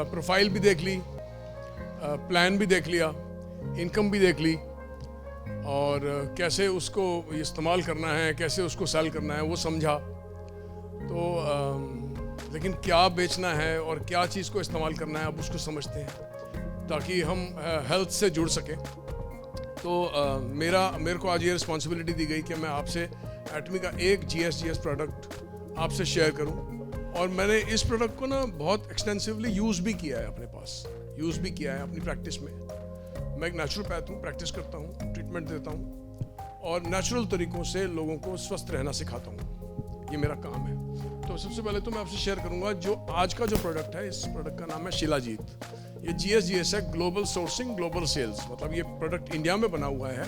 Profile भी देख ली, plan भी देख लिया, इनकम भी देख ली, और कैसे उसको इस्तेमाल करना है, कैसे उसको सेल करना है वो समझा। तो लेकिन क्या बेचना है और क्या चीज़ को इस्तेमाल करना है अब उसको समझते हैं ताकि हम हेल्थ से जुड़ सकें। तो मेरे को आज ये रिस्पॉन्सिबिलिटी दी गई कि मैं आपसे एटमी का एक GSGS प्रोडक्ट आपसे शेयर करूं, और मैंने इस प्रोडक्ट को ना बहुत एक्सटेंसिवली यूज़ भी किया है, अपने पास यूज़ भी किया है अपनी प्रैक्टिस में। मैं एक नेचुरोपैथ हूँ, प्रैक्टिस करता हूँ, ट्रीटमेंट देता हूँ और नेचुरल तरीक़ों से लोगों को स्वस्थ रहना सिखाता हूँ, ये मेरा काम है। तो सबसे पहले तो मैं आपसे शेयर करूँगा जो आज का जो प्रोडक्ट है, इस प्रोडक्ट का नाम है शिलाजीत। ये GSGS है, ग्लोबल सोर्सिंग ग्लोबल सेल्स, मतलब ये प्रोडक्ट इंडिया में बना हुआ है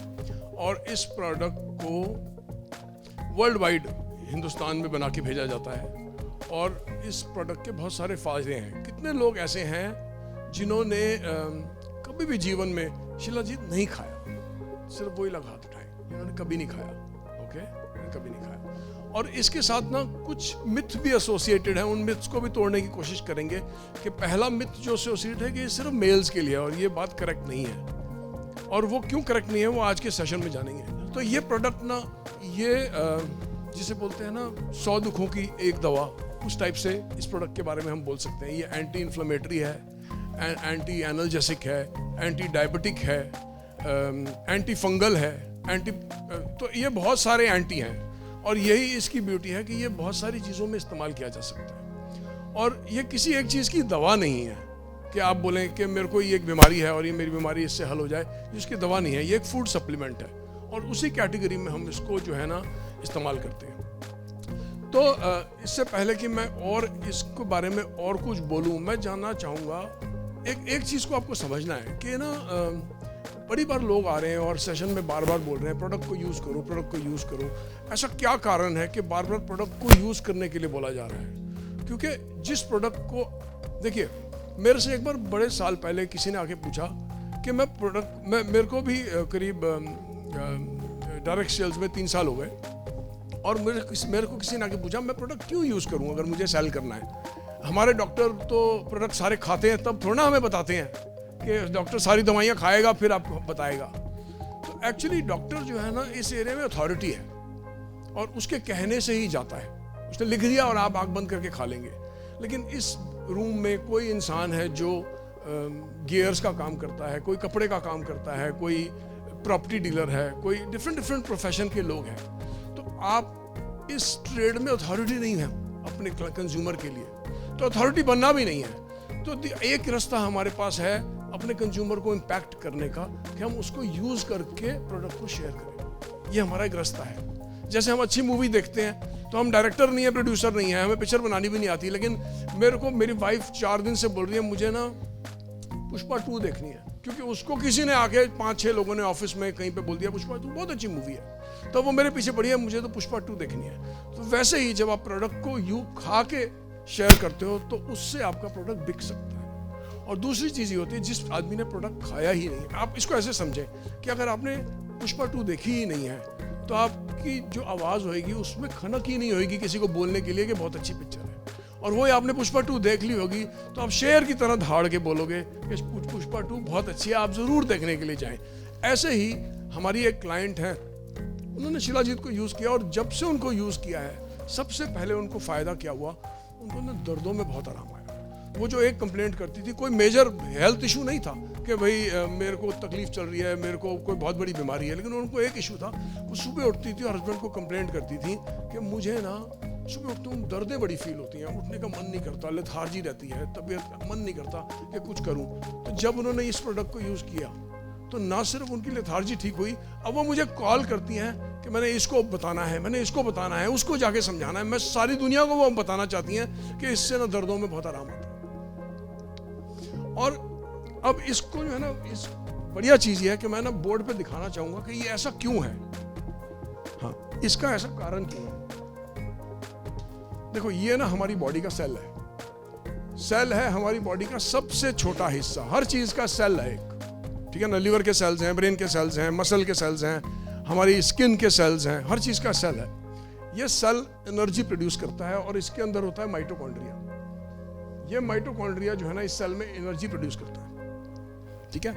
और इस प्रोडक्ट को वर्ल्ड वाइड हिंदुस्तान में बना के भेजा जाता है। और इस प्रोडक्ट के बहुत सारे फ़ायदे हैं। कितने लोग ऐसे हैं जिन्होंने कभी भी जीवन में शिलाजीत नहीं खाया, सिर्फ वही लोग हाथ उठाए जिन्होंने कभी नहीं खाया, ओके, कभी नहीं खाया। और इसके साथ ना कुछ मिथ भी एसोसिएटेड है, उन मिथ्स को भी तोड़ने की कोशिश करेंगे। कि पहला मिथ जो एसोसिएटेड है कि ये सिर्फ मेल्स के लिए है, और ये बात करेक्ट नहीं है। और वो क्यों करेक्ट नहीं है वो आज के सेशन में जानेंगे। तो ये प्रोडक्ट ना, ये जिसे बोलते हैं ना 100 दुखों की एक दवा, उस टाइप से इस प्रोडक्ट के बारे में हम बोल सकते हैं। ये एंटी इन्फ्लेमेटरी है, एंटी एनर्जेसिक है, एंटी डायबिटिक है, एंटी फंगल है, तो ये बहुत सारे एंटी हैं। और यही इसकी ब्यूटी है कि ये बहुत सारी चीज़ों में इस्तेमाल किया जा सकता है। और ये किसी एक चीज़ की दवा नहीं है कि आप बोलें कि मेरे को ये एक बीमारी है और ये मेरी बीमारी इससे हल हो जाए, जिसकी दवा नहीं है। ये एक फूड सप्लीमेंट है और उसी कैटेगरी में हम इसको जो है ना इस्तेमाल करते हैं। तो इससे पहले कि मैं और इसके बारे में और कुछ बोलूँ, मैं जानना चाहूँगा, एक चीज़ को आपको समझना है कि ना बड़ी बार लोग आ रहे हैं और सेशन में बार बार बोल रहे हैं प्रोडक्ट को यूज़ करो, प्रोडक्ट को यूज़ करो। ऐसा क्या कारण है कि बार बार प्रोडक्ट को यूज़ करने के लिए बोला जा रहा है? क्योंकि जिस प्रोडक्ट को, देखिए, मेरे से एक बार बड़े साल पहले किसी ने आके पूछा कि मैं प्रोडक्ट, मेरे को भी करीब डायरेक्ट सेल्स में 3 साल हो गए, और मेरे को किसी ने आके पूछा मैं प्रोडक्ट क्यों यूज़ करूँ अगर मुझे सेल करना है। हमारे डॉक्टर तो प्रोडक्ट सारे खाते हैं, तब थोड़ा ना हमें बताते हैं कि डॉक्टर सारी दवाइयाँ खाएगा फिर आपको बताएगा। तो एक्चुअली डॉक्टर जो है ना इस एरिया में अथॉरिटी है और उसके कहने से ही जाता है। उसने लिख दिया और आप आँख बंद करके खा लेंगे। लेकिन इस रूम में कोई इंसान है जो गियर्स का काम करता है, कोई कपड़े का काम करता है, कोई प्रॉपर्टी डीलर है, कोई डिफरेंट प्रोफेशन के लोग हैं। तो आप इस ट्रेड में अथॉरिटी नहीं है अपने कंज्यूमर के लिए, तो अथॉरिटी बनना भी नहीं है। तो एक रास्ता हमारे पास है अपने कंज्यूमर को इम्पैक्ट करने का कि हम उसको यूज़ करके प्रोडक्ट को शेयर करें। ये हमारा एक रास्ता है। जैसे हम अच्छी मूवी देखते हैं तो हम डायरेक्टर नहीं है, प्रोड्यूसर नहीं है, हमें पिक्चर बनानी भी नहीं आती, लेकिन मेरी वाइफ 4 दिन से बोल रही है मुझे ना पुष्पा 2 देखनी है, क्योंकि उसको किसी ने आके 5-6 लोगों ने ऑफिस में कहीं पे बोल दिया पुष्पा 2 बहुत अच्छी मूवी है, तो वो मेरे पीछे पड़ी है, मुझे तो पुष्पा 2 देखनी है। तो वैसे ही जब आप प्रोडक्ट को खा के शेयर करते हो तो उससे आपका प्रोडक्ट बिक सकता है। और दूसरी चीज़ ये होती है जिस आदमी ने प्रोडक्ट खाया ही नहीं है, आप इसको ऐसे समझें कि अगर आपने पुष्पा 2 देखी ही नहीं है तो आपकी जो आवाज़ होएगी उसमें खनक ही नहीं होएगी किसी को बोलने के लिए कि बहुत अच्छी पिक्चर है। और वही आपने पुष्पा 2 देख ली होगी तो आप शेर की तरह धाड़ के बोलोगे कि पुष्पा 2 बहुत अच्छी है, आप ज़रूर देखने के लिए जाएं। ऐसे ही हमारी एक क्लाइंट है, उन्होंने शिलाजीत को यूज़ किया और जब से उनको यूज़ किया है सबसे पहले उनको फ़ायदा क्या हुआ, उनको ना दर्दों में बहुत आराम आया। वो जो एक कंप्लेंट करती थी, कोई मेजर हेल्थ इशू नहीं था कि भाई मेरे को तकलीफ चल रही है, मेरे को कोई बहुत बड़ी बीमारी है, लेकिन उनको एक इशू था। वो सुबह उठती थी और हस्बैंड को कंप्लेंट करती थी कि मुझे ना सुबह उठते हूँ दर्दें बड़ी फील होती हैं, उठने का मन नहीं करता, लेथार्जी रहती है, तबीयत मन नहीं करता कि कुछ करूँ। तो जब उन्होंने इस प्रोडक्ट को यूज़ किया तो ना सिर्फ उनकी लेथार्जी ठीक हुई, अब वो मुझे कॉल करती हैं कि मैंने इसको बताना है, मैंने इसको बताना है, उसको जाके समझाना है। मैं सारी दुनिया को वो बताना चाहती हैं कि इससे ना दर्दों में बहुत आराम आता है। और अब इसको जो है ना, इस बढ़िया चीज़ ये है कि मैं ना बोर्ड पे दिखाना चाहूँगा कि ये ऐसा क्यों है। हाँ, इसका ऐसा कारण क्यों है। देखो, ये ना हमारी बॉडी का सेल है। सेल है हमारी बॉडी का सबसे छोटा हिस्सा। हर चीज़ का सेल है एक, ठीक है ना। लिवर के सेल्स हैं, ब्रेन के सेल्स हैं, मसल के सेल्स हैं, हमारी स्किन के सेल्स हैं, हर चीज़ का सेल है। ये सेल एनर्जी प्रोड्यूस करता है और इसके अंदर होता है माइटोकॉन्ड्रिया। ये माइटोकॉन्ड्रिया जो है ना इस सेल में एनर्जी प्रोड्यूस करता है, ठीक है।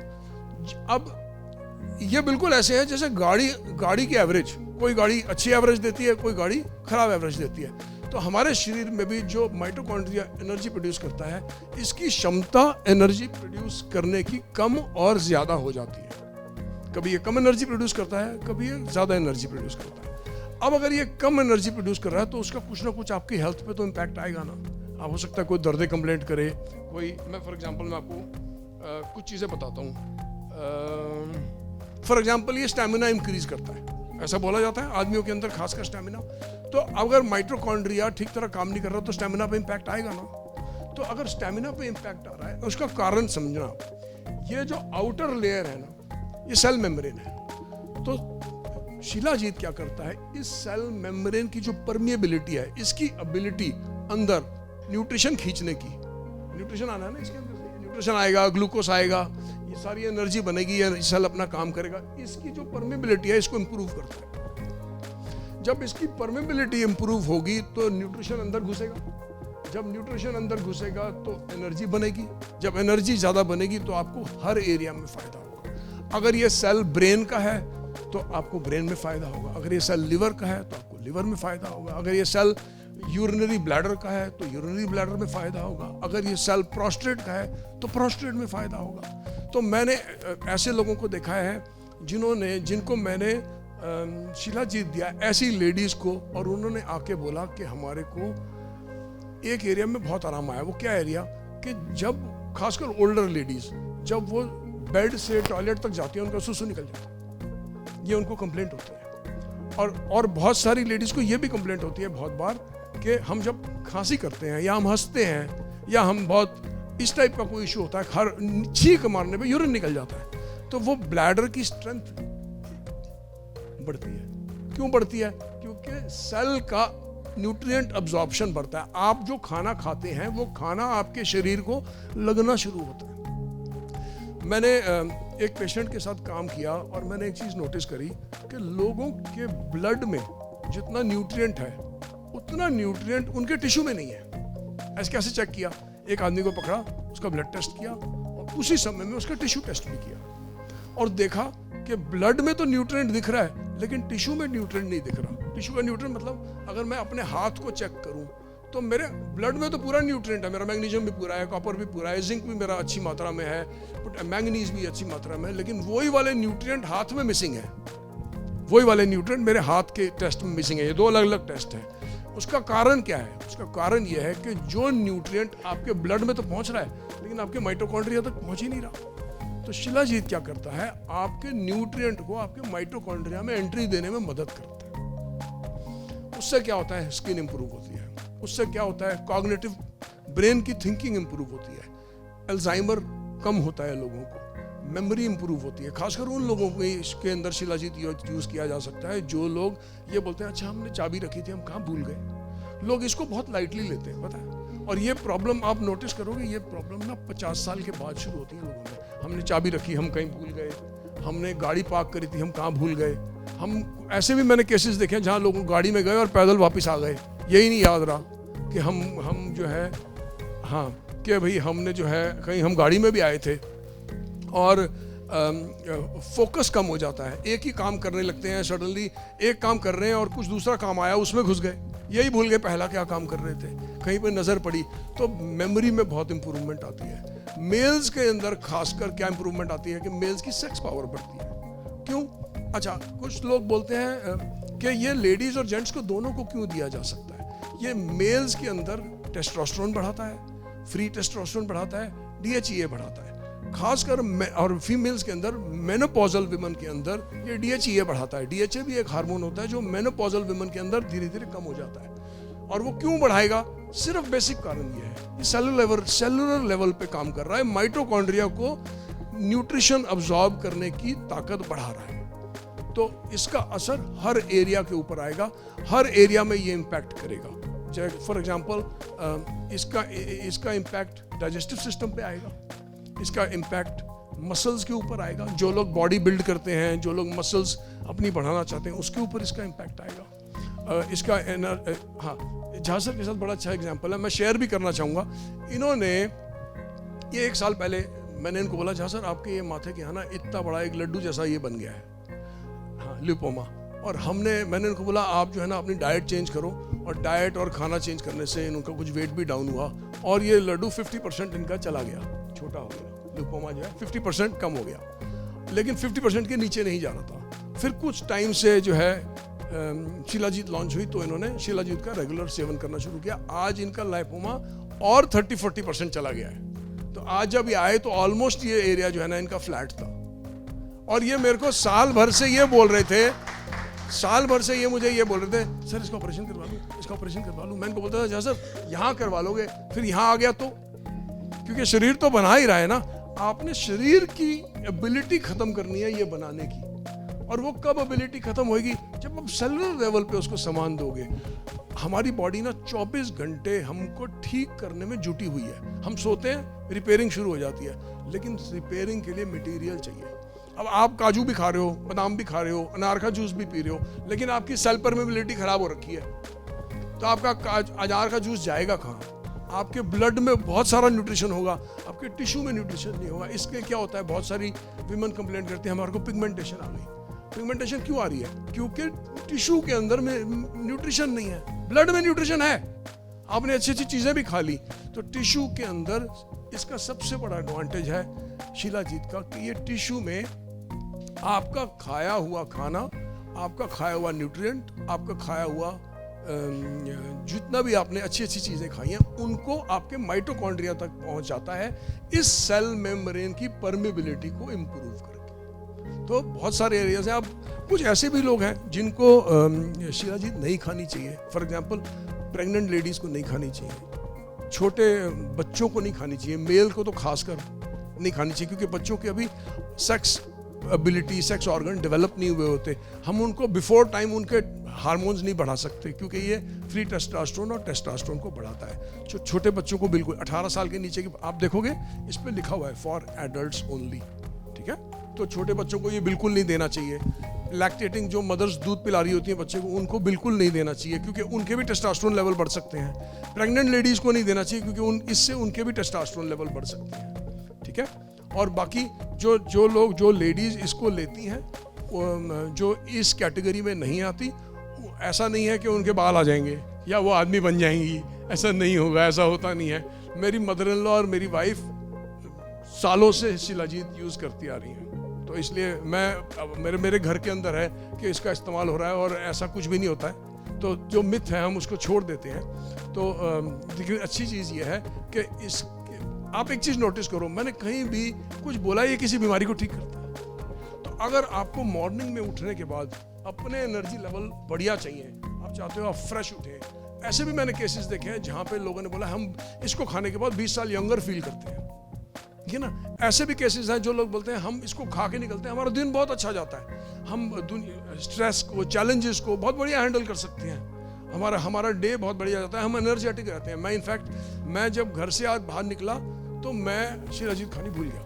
अब ये बिल्कुल ऐसे है जैसे गाड़ी की एवरेज, कोई गाड़ी अच्छी एवरेज देती है, कोई गाड़ी खराब एवरेज देती है। तो हमारे शरीर में भी जो माइटोकॉन्ड्रिया एनर्जी प्रोड्यूस करता है, इसकी क्षमता एनर्जी प्रोड्यूस करने की कम और ज़्यादा हो जाती है। कभी ये कम एनर्जी प्रोड्यूस करता है, कभी ये ज़्यादा एनर्जी प्रोड्यूस करता है। अब अगर ये कम एनर्जी प्रोड्यूस कर रहा है तो उसका कुछ ना कुछ आपकी हेल्थ पे तो इम्पैक्ट आएगा ना। आप हो सकता है कोई दर्द कंप्लेंट करे, कोई, मैं फॉर एग्जांपल मैं आपको कुछ चीज़ें बताता हूँ। फॉर एग्जांपल ये स्टैमिना इंक्रीज करता है, ऐसा बोला जाता है आदमियों के अंदर खासकर स्टैमिना। तो अगर माइटोकॉन्ड्रिया ठीक तरह काम नहीं कर रहा तो स्टैमिना पे इम्पैक्ट आएगा ना। तो अगर स्टैमिना पे इम्पैक्ट आ रहा है, उसका कारण समझना। ये जो आउटर लेयर है ना, ये सेल मेम्ब्रेन है। तो शिलाजीत क्या करता है, इस सेल मेम्ब्रेन की जो परमिएबिलिटी है, इसकी एबिलिटी अंदर न्यूट्रिशन खींचने की, न्यूट्रिशन आना है ना इसके अंदर से, न्यूट्रिशन आएगा, ग्लूकोज आएगा, ये सारी एनर्जी बनेगी, ये सेल अपना काम करेगा। इसकी जो परमिएबिलिटी है इसको इंप्रूव करता है। जब इसकी परमिएबिलिटी इंप्रूव होगी तो न्यूट्रिशन अंदर घुसेगा, जब न्यूट्रिशन अंदर घुसेगा तो एनर्जी बनेगी, जब एनर्जी ज़्यादा बनेगी तो आपको हर एरिया में फ़ायदा होगा। अगर ये सेल ब्रेन का है तो आपको ब्रेन में फ़ायदा होगा, अगर ये सेल लिवर का है तो आपको लिवर में फ़ायदा होगा, अगर ये सेल यूरिनरी ब्लैडर का है तो यूरिनरी ब्लैडर में फ़ायदा होगा, अगर ये सेल प्रोस्टेट का है तो प्रोस्टेट में फ़ायदा होगा। तो मैंने ऐसे लोगों को देखा है जिनको मैंने शिलाजीत दिया, ऐसी लेडीज़ को, और उन्होंने आके बोला कि हमारे को एक एरिया में बहुत आराम आया। वो क्या एरिया, कि जब खासकर ओल्डर लेडीज़ जब वो बेड से टॉयलेट तक जाती हैं उनका सुसु निकल जाता है, ये उनको कंप्लेंट होती है। और बहुत सारी लेडीज़ को ये भी कंप्लेंट होती है बहुत बार कि हम जब खांसी करते हैं या हम हंसते हैं या हम बहुत इस टाइप का कोई इशू होता है, हर छींक मारने पे यूरिन निकल जाता है, तो वो ब्लैडर की स्ट्रेंथ बढ़ती है। क्यों बढ़ती है? क्योंकि सेल का न्यूट्रिएंट अब्जॉर्प्शन बढ़ता है। आप जो खाना खाते हैं वो खाना आपके शरीर को लगना शुरू होता है। मैंने एक पेशेंट के साथ काम किया और मैंने एक चीज़ नोटिस करी कि लोगों के ब्लड में जितना न्यूट्रिएंट है उतना न्यूट्रिएंट उनके टिश्यू में नहीं है। ऐसे कैसे चेक किया? एक आदमी को पकड़ा, उसका ब्लड टेस्ट किया और उसी समय में उसका टिश्यू टेस्ट भी किया और देखा कि ब्लड में तो न्यूट्रिएंट दिख रहा है लेकिन टिश्यू में न्यूट्रिएंट नहीं दिख रहा। टिश्यू का न्यूट्रिएंट मतलब अगर मैं अपने हाथ को चेक करूं तो मेरे ब्लड में तो पूरा न्यूट्रिएंट है, मेरा मैग्नीशियम भी पूरा है, कॉपर भी पूरा है, जिंक भी मेरा अच्छी मात्रा में है, मैंगनीज भी अच्छी मात्रा में है, लेकिन वही वाले न्यूट्रिएंट हाथ में मिसिंग है। वही वाले न्यूट्रिएंट मेरे हाथ के टेस्ट में मिसिंग है। ये दो अलग अलग टेस्ट हैं। उसका कारण क्या है? उसका कारण यह है कि जो न्यूट्रिएंट आपके ब्लड में तो पहुंच रहा है लेकिन आपके माइटोकॉन्ड्रिया तक पहुंच ही नहीं रहा। तो शिलाजीत क्या करता है, आपके न्यूट्रिएंट को आपके माइटोकॉन्ड्रिया में एंट्री देने में मदद करता है। उससे क्या होता है? स्किन इंप्रूव होती है। उससे क्या होता है? कॉग्निटिव ब्रेन की थिंकिंग इंप्रूव होती है, अल्जाइमर कम होता है लोगों को, मेमोरी इंप्रूव होती है। खासकर उन लोगों को इसके अंदर शिलाजीत यूज़ किया जा सकता है जो लोग ये बोलते हैं अच्छा हमने चाबी रखी थी हम कहाँ भूल गए। लोग इसको बहुत लाइटली लेते हैं, पता है। और ये प्रॉब्लम आप नोटिस करोगे, ये प्रॉब्लम ना 50 साल के बाद शुरू होती है लोगों में। हमने चाबी रखी, हम कहीं भूल गए, हमने गाड़ी पार्क करी थी, हम कहाँ भूल गए। हम ऐसे भी मैंने केसेस देखे हैं जहाँ लोग गाड़ी में गए और पैदल वापस आ गए, यही नहीं याद रहा कि हम जो है हाँ कि भाई हमने जो है कहीं हम गाड़ी में भी आए थे। और फोकस कम हो जाता है, एक ही काम करने लगते हैं, सडनली एक काम कर रहे हैं और कुछ दूसरा काम आया उसमें घुस गए, यही भूल गए पहला क्या काम कर रहे थे, कहीं पर नज़र पड़ी। तो मेमोरी में बहुत इंप्रूवमेंट आती है। मेल्स के अंदर खासकर क्या इंप्रूवमेंट आती है कि मेल्स की सेक्स पावर बढ़ती है। क्यों? अच्छा, कुछ लोग बोलते हैं कि ये लेडीज़ और जेंट्स को दोनों को क्यों दिया जा सकता है। ये मेल्स के अंदर टेस्टोस्टेरोन बढ़ाता है, फ्री टेस्टोस्टेरोन बढ़ाता है, DHEA बढ़ाता है। खासकर और फीमेल्स के अंदर मेनोपॉजल विमन के अंदर ये DHEA बढ़ाता है। DHA भी एक हार्मोन होता है जो मेनोपॉजल विमन के अंदर धीरे धीरे कम हो जाता है। और वो क्यों बढ़ाएगा? सिर्फ बेसिक कारण ये है, सेलुलर लेवल पे काम कर रहा है, माइटोकॉन्ड्रिया को न्यूट्रिशन अब्सॉर्ब करने की ताकत बढ़ा रहा है। तो इसका असर हर एरिया के ऊपर आएगा, हर एरिया में ये इम्पैक्ट करेगा। फॉर एग्जाम्पल इसका इम्पैक्ट डाइजेस्टिव सिस्टम पे आएगा, इसका इम्पैक्ट मसल्स के ऊपर आएगा। जो लोग बॉडी बिल्ड करते हैं, जो लोग मसल्स अपनी बढ़ाना चाहते हैं, उसके ऊपर इसका इम्पैक्ट आएगा। झांसर के साथ बड़ा अच्छा एग्जाम्पल है, मैं शेयर भी करना चाहूँगा। इन्होंने ये 1 साल पहले मैंने इनको बोला, झांसर आपके ये माथे के यहाँ ना इतना बड़ा एक लड्डू जैसा ये बन गया है, हाँ, लिपोमा। और मैंने इनको बोला आप जो है ना अपनी डाइट चेंज करो, और डाइट और खाना चेंज करने से इनका कुछ वेट भी डाउन हुआ, और ये लड्डू 50% इनका चला गया, छोटा हो गया, लिपोमा जो है 50% कम हो गया, लेकिन 50% के नीचे नहीं जा रहा था। फिर कुछ टाइम से जो है शिलाजीत लॉन्च हुई, तो इन्होंने शिलाजीत का रेगुलर सेवन करना शुरू किया। आज इनका लिपोमा और 30-40% चला गया है। तो आज जब ये आए तो ऑलमोस्ट ये एरिया जो है ना इनका फ्लैट था, और ये मेरे को साल भर से ये बोल रहे थे, साल भर से ये मुझे ये बोल रहे थे, सर इसका ऑपरेशन करवा लूँ, इसका ऑपरेशन करवा लूँ। मैं इनको बोलता था, जहाँ सर यहाँ करवा लोगे, फिर यहाँ आ गया तो, क्योंकि शरीर तो बना ही रहा है ना, आपने शरीर की एबिलिटी खत्म करनी है ये बनाने की। और वो कब एबिलिटी खत्म होगी, जब आप सेलुलर लेवल पे उसको सामान दोगे। हमारी बॉडी ना 24 घंटे हमको ठीक करने में जुटी हुई है। हम सोते हैं, रिपेयरिंग शुरू हो जाती है, लेकिन रिपेयरिंग के लिए मटेरियल चाहिए। अब आप काजू भी खा रहे हो, बादाम भी खा रहे हो, अनार का जूस भी पी रहे हो, लेकिन आपकी सेल परमेबिलिटी खराब हो रखी है, तो आपका अनार का जूस जाएगा कहाँ? आपके ब्लड में बहुत सारा न्यूट्रिशन होगा, आपके टिश्यू में न्यूट्रिशन नहीं होगा। इसके क्या होता है, बहुत सारी विमेन कंप्लेंट करती हैं हमारे को पिगमेंटेशन आ गई। पिगमेंटेशन क्यों आ रही है? क्योंकि टिश्यू के अंदर में न्यूट्रिशन नहीं है। ब्लड में न्यूट्रिशन है, आपने अच्छी अच्छी चीजें भी खा ली, तो टिश्यू के अंदर इसका सबसे बड़ा एडवांटेज है शिलाजीत का कि ये टिश्यू में आपका खाया हुआ खाना, आपका खाया हुआ न्यूट्रिएंट, आपका खाया हुआ जितना भी आपने अच्छी अच्छी चीज़ें खाई हैं, उनको आपके माइटोकॉन्ड्रिया तक पहुंच जाता है, इस सेल मेम्ब्रेन की परमेबिलिटी को इम्प्रूव करके। तो बहुत सारे एरियाज हैं। अब कुछ ऐसे भी लोग हैं जिनको शिलाजीत नहीं खानी चाहिए। फॉर एग्जांपल, प्रेग्नेंट लेडीज़ को नहीं खानी चाहिए, छोटे बच्चों को नहीं खानी चाहिए, मेल को तो खासकर नहीं खानी चाहिए, क्योंकि बच्चों के अभी sex ability, sex organ develop नहीं हुए होते। हम उनको बिफोर टाइम उनके हार्मोन्स नहीं बढ़ा सकते, क्योंकि ये फ्री टेस्टोस्टेरोन और टेस्टोस्टेरोन को बढ़ाता है। जो छोटे बच्चों को बिल्कुल 18 साल के नीचे की, आप देखोगे इस पे लिखा हुआ है फॉर एडल्ट्स ओनली, ठीक है? तो छोटे बच्चों को ये बिल्कुल नहीं देना चाहिए। लैक्टेटिंग जो मदर्स दूध पिला रही होती हैं बच्चे को, उनको बिल्कुल नहीं देना चाहिए, क्योंकि उनके भी टेस्टोस्टेरोन लेवल बढ़ सकते हैं। प्रेग्नेंट लेडीज़ को नहीं देना चाहिए, क्योंकि इससे उनके भी टेस्टोस्टेरोन लेवल बढ़ सकते हैं, ठीक है? और बाकी जो लेडीज़ इसको लेती हैं, जो इस कैटेगरी में नहीं आती, ऐसा नहीं है कि उनके बाल आ जाएंगे या वो आदमी बन जाएंगी, ऐसा नहीं होगा, ऐसा होता नहीं है। मेरी मदर इन लॉ और मेरी वाइफ सालों से शिलाजीत यूज़ करती आ रही हैं, तो इसलिए मेरे घर के अंदर है कि इसका इस्तेमाल हो रहा है, और ऐसा कुछ भी नहीं होता है। तो जो मिथ है हम उसको छोड़ देते हैं। तो लेकिन अच्छी चीज़ ये है कि आप एक चीज़ नोटिस करो, मैंने कहीं भी कुछ बोला ये किसी बीमारी को ठीक करता है। तो अगर आपको मॉर्निंग में उठने के बाद अपने एनर्जी लेवल बढ़िया चाहिए, आप चाहते हो आप फ्रेश उठें, ऐसे भी मैंने केसेस देखे हैं जहाँ पे लोगों ने बोला हम इसको खाने के बाद 20 साल यंगर फील करते हैं, ठीक है ना? ऐसे भी केसेस हैं जो लोग बोलते हैं हम इसको खा के निकलते हैं, हमारा दिन बहुत अच्छा जाता है, हम स्ट्रेस को, चैलेंजेस को बहुत बढ़िया हैंडल कर सकते हैं, हमारा डे बहुत बढ़िया जाता है, हम एनर्जेटिक रहते हैं। मैं जब घर से आज बाहर निकला तो मैं शिलाजीत खानी भूल गया,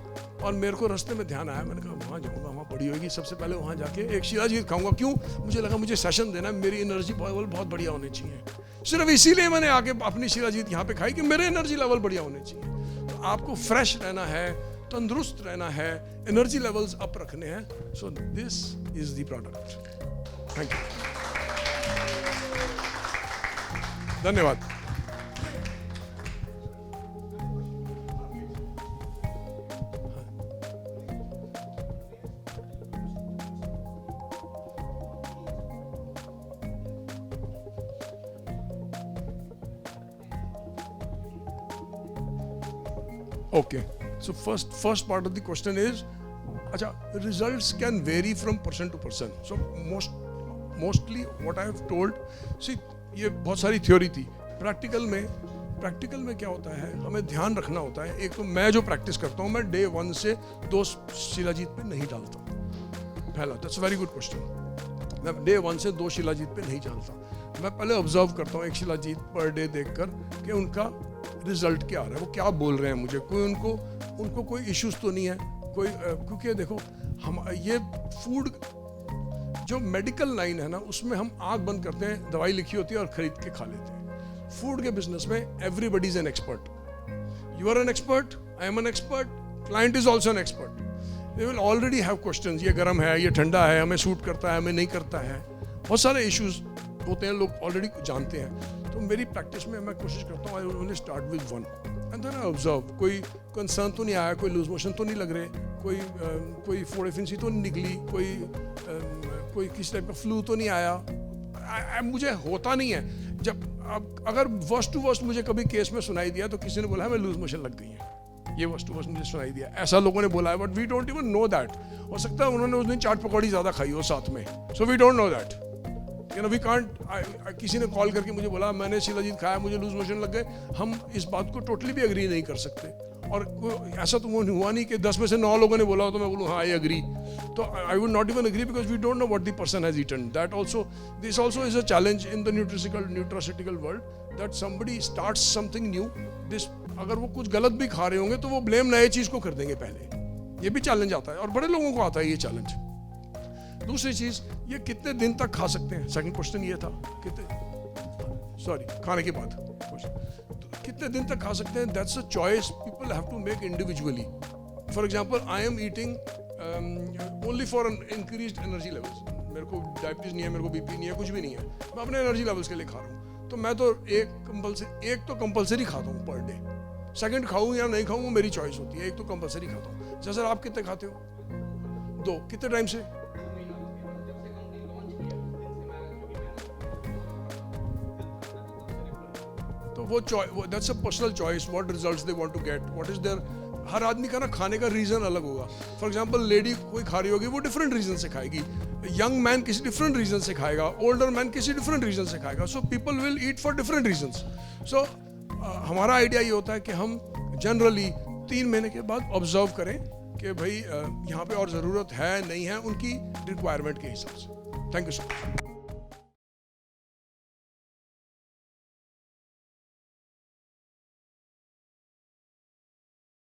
और मेरे को रास्ते में ध्यान आया, मैंने कहा वहाँ जाऊँगा, वहाँ बड़ी होगी, सबसे पहले वहाँ जाके एक शिलाजीत खाऊंगा। क्यों? मुझे लगा मुझे सेशन देना है, मेरी एनर्जी लेवल बहुत बढ़िया होनी चाहिए। सिर्फ इसीलिए मैंने आके अपनी शिलाजीत यहाँ पे खाई कि मेरे एनर्जी लेवल बढ़िया होने चाहिए। तो आपको फ्रेश रहना है, तंदुरुस्त रहना है, एनर्जी लेवल्स अप रखने हैं। So this is the product. Thank you, धन्यवाद। Okay, so first part of the question is, अच्छा, results can vary from person to person. So mostly what I have told, see, ये बहुत सारी theory थी। Practical में क्या होता है, हमें ध्यान रखना होता है। एक तो मैं जो प्रैक्टिस करता हूँ, मैं डे 1 से 2 शिलाजीत पे नहीं डालता। पहला, दैट्स वेरी गुड क्वेश्चन। मैं डे 1 से 2 शिलाजीत पे नहीं डालता। मैं पहले ऑब्जर्व करता हूँ एक शिलाजीत पर डे देखकर कि उनका रिजल्ट क्या आ रहा है, वो क्या बोल रहे हैं मुझे, कोई उनको कोई इश्यूज तो नहीं है कोई, क्योंकि देखो हम ये फूड जो मेडिकल लाइन है ना, उसमें हम आँख बंद करते हैं, दवाई लिखी होती है और ख़रीद के खा लेते हैं। फूड के बिजनेस में everybody is an expert. You are an expert, I am an expert, client is also an expert. They will already have questions, ये गर्म है, ये ठंडा है, हमें सूट करता है, हमें नहीं करता है. बहुत सारे इश्यूज होते हैं, लोग ऑलरेडी जानते हैं. तो मेरी प्रैक्टिस में मैं कोशिश करता हूँ, I only start with one and then I observe. कोई कंसर्न तो नहीं आया, कोई लूज मोशन तो नहीं लग रहे, कोई फोड़े फिंसी तो नहीं निकली, कोई किसी टाइप का फ्लू तो नहीं आया. मुझे होता नहीं है. जब अब अगर वर्स्ट टू वर्स्ट मुझे कभी केस में सुनाई दिया तो किसी ने बोला है मैं लूज मोशन लग गई है, ये वर्स्ट टू वर्स्ट मुझे सुनाई दिया, ऐसा लोगों ने बोला है. But we don't even know that. हो सकता है उन्होंने उस दिन चाट पकौड़ी ज़्यादा खाई हो साथ में, so we don't know that. You know we can't. किसी ने कॉल करके मुझे बोला मैंने शिलाजीत खाया, मुझे लूज मोशन लग गए, हम इस बात को टोटली भी एग्री नहीं कर सकते. और ऐसा तो वो हुआ नहीं कि 10 में से 9 लोगों ने बोला तो मैं बोलूँ हाँ आई एग्री. तो I would not even agree because we don't know what the person has eaten. That also, this also is a challenge in the nutraceutical world, that somebody starts something new. This अगर वो कुछ गलत भी खा रहे होंगे तो वो ब्लेम नए चीज़ को कर देंगे पहले. ये भी चैलेंज आता है और बड़े लोगों को आता है ये चैलेंज. दूसरी चीज़, ये कितने दिन तक खा सकते हैं. सेकंड क्वेश्चन ये था, खाने के बाद कितने दिन तक खा सकते हैं. That's a choice people have to make individually. For example I am eating only for increased energy levels. मेरे को डायबिटीज नहीं है, मेरे को बीपी नहीं है, कुछ भी नहीं है, मैं अपने एनर्जी लेवल्स के लिए खा रहा हूँ. तो मैं तो एक तो कंपलसरी खाता हूँ पर डे. सेकंड खाऊँ या नहीं खाऊँ वो मेरी चॉइस होती है. एक तो कंपलसरी खाता हूँ. जैसे आप कितने खाते हो? 2. कितने टाइम से? तो वो that's a personal choice, what results they want to get, what is there. हर आदमी का ना खाने का रीज़न अलग होगा. फॉर एग्जांपल लेडी कोई खा रही होगी वो डिफरेंट रीज़न से खाएगी, यंग मैन किसी डिफरेंट रीज़न से खाएगा, ओल्डर मैन किसी डिफरेंट रीज़न से खाएगा. So people will eat for different reasons. So हमारा आइडिया ये होता है कि हम जनरली 3 महीने के बाद ऑब्जर्व करें कि भाई यहाँ पे और ज़रूरत है नहीं है उनकी रिक्वायरमेंट के हिसाब से. Thank you so much.